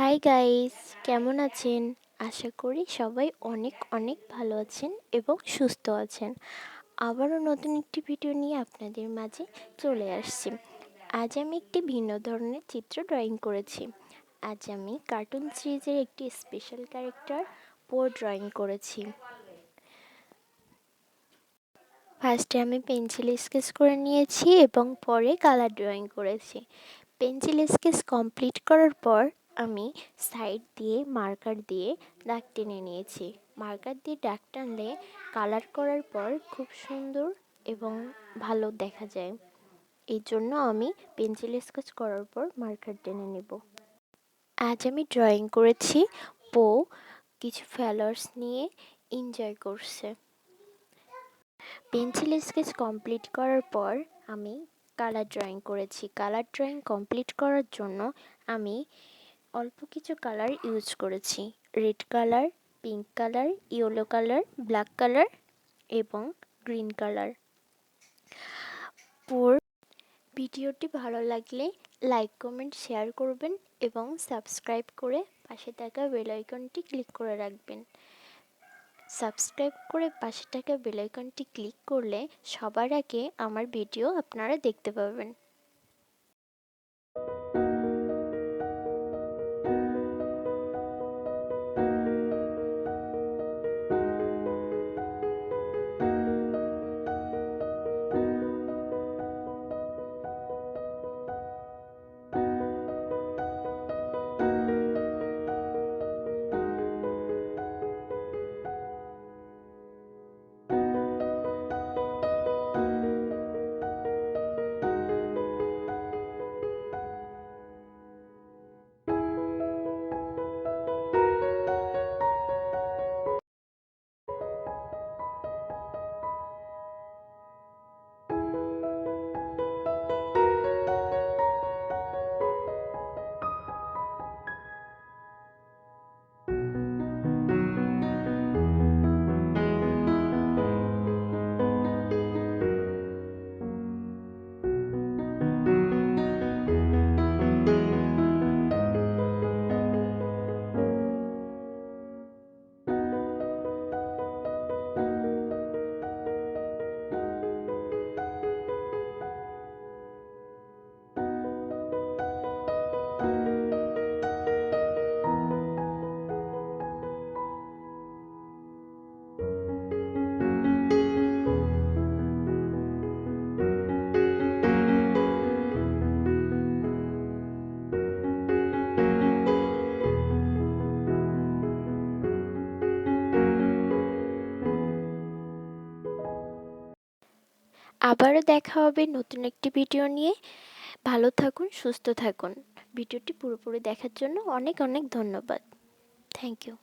Hi guys, কেমন আছেন? আশা করি সবাই অনেক অনেক ভালো আছেন এবং সুস্থ আছেন। আবারও নতুন একটি ভিডিও নিয়ে আপনাদের মাঝে চলে আসছি। আজ আমি একটি ভিন্ন ধরনের চিত্র ড্রয়িং করেছি। আজ আমি কার্টুন সিরিজের একটি স্পেশাল ক্যারেক্টার পো ড্রয়িং করেছি। ফার্স্টে আমি পেন্সিল স্কেচ করে নিয়েছি এবং পরে কালার ড্রয়িং করেছি। পেন্সিল স্কেচ কমপ্লিট করার পর আমি সাইড দিয়ে মার্কার দিয়ে দাগ টেনে নিয়েছি। মার্কার দিয়ে দাগ টানলে কালার করার পর খুব সুন্দর এবং ভালো দেখা যায়। এই জন্য আমি পেন্সিল স্কেচ করার পর মার্কার টেনে নেব। আজ আমি ড্রয়িং করেছি পো কিছু ফ্লাওয়ার্স নিয়ে এনজয় করছে। পেন্সিল স্কেচ কমপ্লিট করার পর আমি কালার ড্রয়িং করেছি। কালার ড্রয়িং কমপ্লিট করার জন্য আমি অল্প কিছু কালার ইউজ করেছি। Red colour, pink colour, yellow colour, black colour এবং গ্রিন কালার। ভিডিওটি ভালো লাগলে লাইক, কমেন্ট, শেয়ার করবেন এবং সাবস্ক্রাইব করে পাশে থাকা বেল আইকনটি ক্লিক করে রাখবেন। সাবস্ক্রাইব করে পাশে থাকা বেল আইকনটি ক্লিক করলে সবার আগে আমার ভিডিও আপনারা দেখতে পাবেন। আবারও দেখা হবে নতুন একটি ভিডিও নিয়ে। ভালো থাকুন, সুস্থ থাকুন। ভিডিওটি পুরোপুরি দেখার জন্য অনেক অনেক ধন্যবাদ। Thank you.